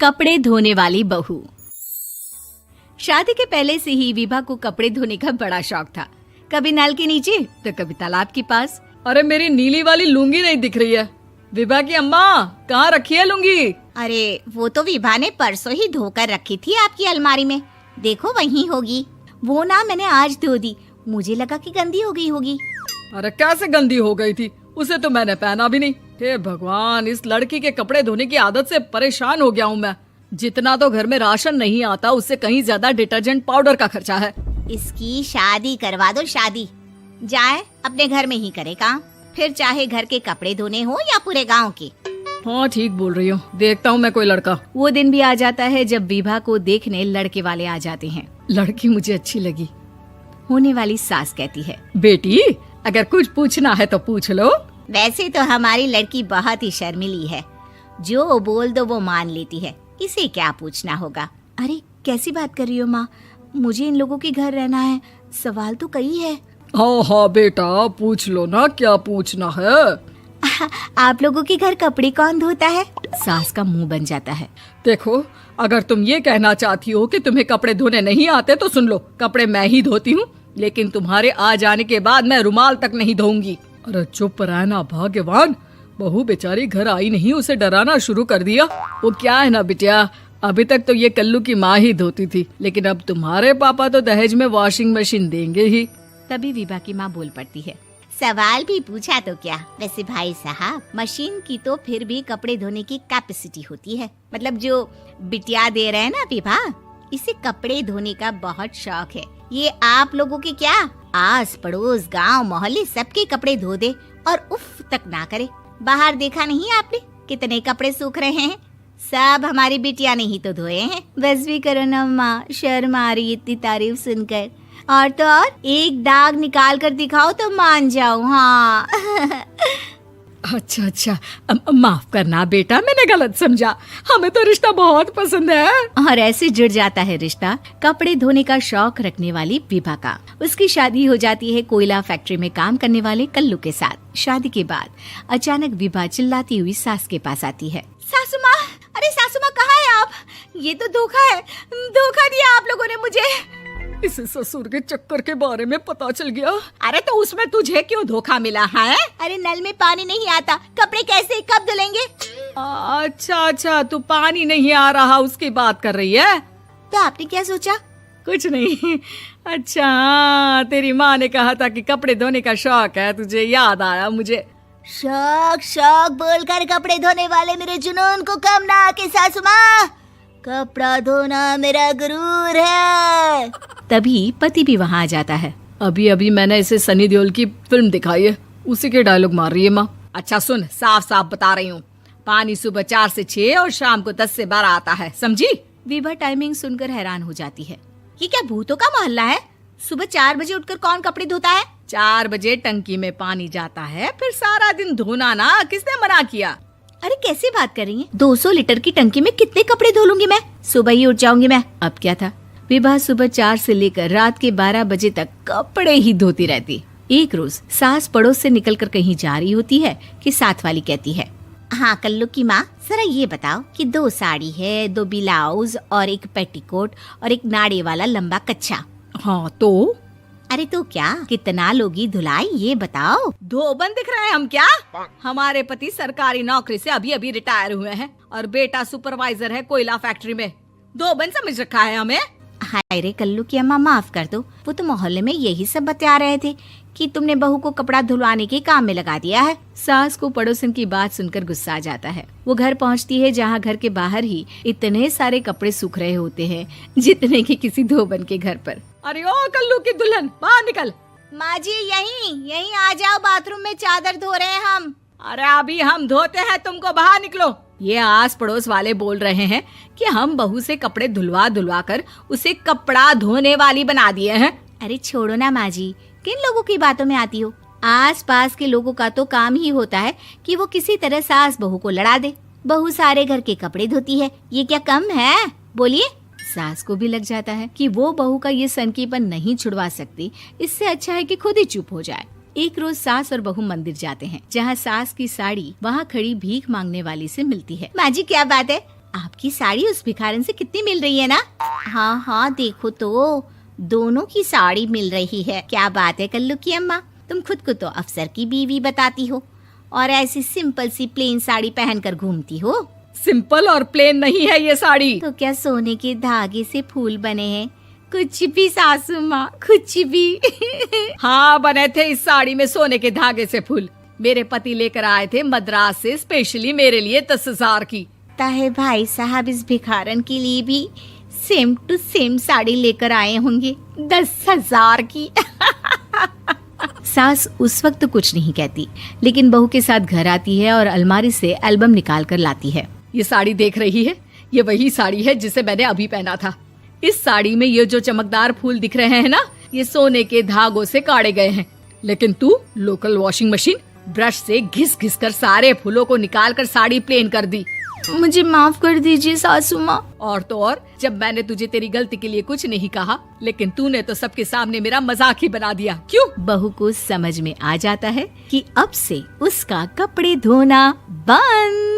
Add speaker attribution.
Speaker 1: कपड़े धोने वाली बहू। शादी के पहले से ही विभा को कपड़े धोने का बड़ा शौक था। कभी नल के नीचे तो कभी तालाब के पास।
Speaker 2: अरे मेरी नीली वाली लुंगी नहीं दिख रही है। विभा की अम्मा, कहाँ रखी है लुंगी?
Speaker 3: अरे वो तो विभा ने परसों ही धोकर रखी थी आपकी अलमारी में, देखो वहीं होगी। वो ना मैंने आज धो दी, मुझे लगा कि गंदी हो गई होगी।
Speaker 2: अरे कैसे गंदी हो गई थी? उसे तो मैंने पहना भी नहीं। हे भगवान, इस लड़की के कपड़े धोने की आदत से परेशान हो गया हूँ मैं। जितना तो घर में राशन नहीं आता, उससे कहीं ज्यादा डिटर्जेंट पाउडर का खर्चा है।
Speaker 3: इसकी शादी करवा दो, शादी जाए अपने घर में ही करे काम, फिर चाहे घर के कपड़े धोने हो या पूरे गांव के।
Speaker 2: हाँ ठीक बोल रही हो, देखता हूँ मैं कोई लड़का।
Speaker 1: वो दिन भी आ जाता है जब विभा को देखने लड़के वाले आ जाते हैं।
Speaker 2: लड़की मुझे अच्छी लगी।
Speaker 1: होने वाली सास कहती है,
Speaker 2: बेटी अगर कुछ पूछना है तो पूछ लो।
Speaker 3: वैसे तो हमारी लड़की बहुत ही शर्मीली है, जो बोल दो वो मान लेती है, इसे क्या पूछना होगा।
Speaker 1: अरे कैसी बात कर रही हो माँ, मुझे इन लोगों के घर रहना है, सवाल तो कई है।
Speaker 2: हाँ हाँ बेटा, पूछ लो ना, क्या पूछना है।
Speaker 1: आप लोगों के घर कपड़े कौन धोता है? सास का मुंह बन जाता है।
Speaker 2: देखो, अगर तुम ये कहना चाहती हो कि तुम्हें कपड़े धोने नहीं आते तो सुन लो, कपड़े मैं ही धोती हूँ, लेकिन तुम्हारे आ जाने के बाद मैं रुमाल तक नहीं धोऊंगी। अरे चुप रहना भाग्यवान, बहू बेचारी घर आई नहीं, उसे डराना शुरू कर दिया। वो क्या है ना बिटिया, अभी तक तो ये कल्लू की माँ ही धोती थी, लेकिन अब तुम्हारे पापा तो दहेज में वॉशिंग मशीन देंगे ही।
Speaker 1: तभी विभा की माँ बोल पड़ती है,
Speaker 3: सवाल भी पूछा तो क्या। वैसे भाई साहब, मशीन की तो फिर भी कपड़े धोने की कैपेसिटी होती है। मतलब जो बिटिया दे रहे हैं ना विभा, इसे कपड़े धोने का बहुत शौक है। ये आप लोगों के क्या, आस पड़ोस गांव मोहल्ले सबके कपड़े धो दे और उफ तक ना करे। बाहर देखा नहीं आपने कितने कपड़े सूख रहे हैं? सब हमारी बिटिया ने ही तो धोए हैं।
Speaker 1: बस भी करो ना माँ, शर्म आ रही इतनी तारीफ सुनकर। और तो और एक दाग निकाल कर दिखाओ तो मान जाऊँ। हाँ
Speaker 2: अच्छा, माफ करना बेटा, मैंने गलत समझा। हमें तो रिश्ता बहुत पसंद है।
Speaker 1: और ऐसे जुड़ जाता है रिश्ता कपड़े धोने का शौक रखने वाली विभा का। उसकी शादी हो जाती है कोयला फैक्ट्री में काम करने वाले कल्लू के साथ। शादी के बाद अचानक विभा चिल्लाती हुई सास के पास आती है।
Speaker 3: सासू माँ, अरे सासू माँ कहाँ है आप? ये तो धोखा है, धोखा दिया आप लोगों ने मुझे।
Speaker 2: इसे ससुर के चक्कर के बारे में पता चल गया।
Speaker 3: अरे तो उसमें तुझे क्यों धोखा मिला है? अरे नल में पानी नहीं आता, कपड़े कैसे कब धुलेंगे?
Speaker 2: अच्छा, तू पानी नहीं आ रहा उसकी बात कर रही है।
Speaker 3: तो आपने क्या सोचा?
Speaker 2: कुछ नहीं। अच्छा, तेरी माँ ने कहा था कि कपड़े धोने का शौक है, तुझे याद आया मुझे।
Speaker 3: शौक बोलकर कपड़े धोने वाले मेरे जुनून को कम ना आके सासू माँ, कपड़ा धोना मेरा गुरूर है।
Speaker 1: तभी पति भी वहाँ आ जाता है।
Speaker 2: अभी मैंने इसे सनी देओल की फिल्म दिखाई है, उसी के डायलॉग मार रही है माँ। अच्छा सुन, साफ साफ बता रही हूँ, पानी सुबह 4 से 6 और शाम को 10 से 12 आता है, समझी?
Speaker 1: विभा टाइमिंग सुनकर हैरान हो जाती है।
Speaker 3: ये क्या भूतों का मोहल्ला है? सुबह 4 बजे उठकर कौन कपड़े धोता है?
Speaker 2: 4 बजे टंकी में पानी जाता है, फिर सारा दिन धोना ना, किसने मना किया?
Speaker 3: अरे कैसी बात कर रही हैं?
Speaker 1: 200 लीटर की टंकी में कितने कपड़े धो लूंगी मैं? सुबह ही उठ जाऊंगी मैं। अब क्या था, विभा सुबह 4 से लेकर रात के 12 बजे तक कपड़े ही धोती रहती। एक रोज सास पड़ोस से निकलकर कहीं जा रही होती है कि साथ वाली कहती है,
Speaker 3: हाँ कल्लू की माँ, जरा ये बताओ कि 2 साड़ी है, 2 ब्लाउज और एक पेटीकोट और एक नाड़े वाला लंबा कच्छा।
Speaker 2: हाँ तो?
Speaker 3: अरे तो क्या, कितना लोगी धुलाई ये बताओ।
Speaker 2: धोबन दिख रहे हैं हम क्या? हमारे पति सरकारी नौकरी से अभी रिटायर हुए हैं और बेटा सुपरवाइजर है कोयला फैक्ट्री में। धोबन समझ रखा है हमें?
Speaker 3: हाय रे कल्लू की अम्मा, माफ कर दो, वो तो मोहल्ले में यही सब बता रहे थे कि तुमने बहू को कपड़ा धुलवाने के काम में लगा दिया है।
Speaker 1: सास को पड़ोसन की बात सुनकर गुस्सा आ जाता है। वो घर पहुंचती है जहां घर के बाहर ही इतने सारे कपड़े सूख रहे होते हैं जितने कि किसी धोबन के घर पर।
Speaker 2: अरे ओ कल्लू की दुल्हन, बाहर निकल।
Speaker 3: माँ जी यहीं आ जाओ, बाथरूम में चादर धो रहे हैं हम।
Speaker 2: अरे अभी हम धोते हैं, तुमको बाहर निकलो। ये आस पड़ोस वाले बोल रहे हैं कि हम बहू से कपड़े धुलवा कर उसे कपड़ा धोने वाली बना दिए हैं।
Speaker 3: अरे छोड़ो ना माँ जी, किन लोगों की बातों में आती हो? आस पास के लोगों का तो काम ही होता है कि वो किसी तरह सास बहू को लड़ा दे। बहू सारे घर के कपड़े धोती है, ये क्या कम है? बोलिए।
Speaker 1: सास को भी लग जाता है कि वो बहू का ये सनकीपन नहीं छुड़वा सकती, इससे अच्छा है कि खुद ही चुप हो जाए। एक रोज सास और बहू मंदिर जाते हैं, जहाँ सास की साड़ी वहाँ खड़ी भीख मांगने वाली से मिलती है।
Speaker 3: माँ जी क्या बात है, आपकी साड़ी उस भिखारन से कितनी मिल रही है ना? हाँ हाँ देखो तो दोनों की साड़ी मिल रही है। क्या बात है कल्लू की अम्मा, तुम खुद को तो अफसर की बीवी बताती हो और ऐसी सिंपल सी प्लेन साड़ी पहनकर घूमती हो।
Speaker 2: सिंपल और प्लेन नहीं है ये साड़ी।
Speaker 3: तो क्या सोने के धागे से फूल बने हैं? कुछ भी सासू माँ, कुछ भी।
Speaker 2: हाँ बने थे इस साड़ी में सोने के धागे से फूल। मेरे पति लेकर आए थे मद्रास से स्पेशली मेरे लिए 10,000 की।
Speaker 3: ताहे भाई साहब इस भिखारन के लिए भी सेम टू सेम साड़ी लेकर आए होंगे 10,000 की।
Speaker 1: सास उस वक्त तो कुछ नहीं कहती, लेकिन बहू के साथ घर आती है और अलमारी से एल्बम निकाल कर लाती है।
Speaker 2: ये साड़ी देख रही है, ये वही साड़ी है जिसे मैंने अभी पहना था। इस साड़ी में ये जो चमकदार फूल दिख रहे हैं ना, ये सोने के धागों से काढ़े गए हैं। लेकिन तू लोकल वॉशिंग मशीन ब्रश से घिस घिस कर सारे फूलों को निकाल कर साड़ी प्लेन कर दी।
Speaker 1: मुझे माफ कर दीजिए सासू माँ।
Speaker 2: और तो और, जब मैंने तुझे तेरी गलती के लिए कुछ नहीं कहा, लेकिन तूने तो सबके सामने मेरा मजाक ही बना दिया। क्यों?
Speaker 1: बहू को समझ में आ जाता है कि अब से उसका कपड़े धोना बंद।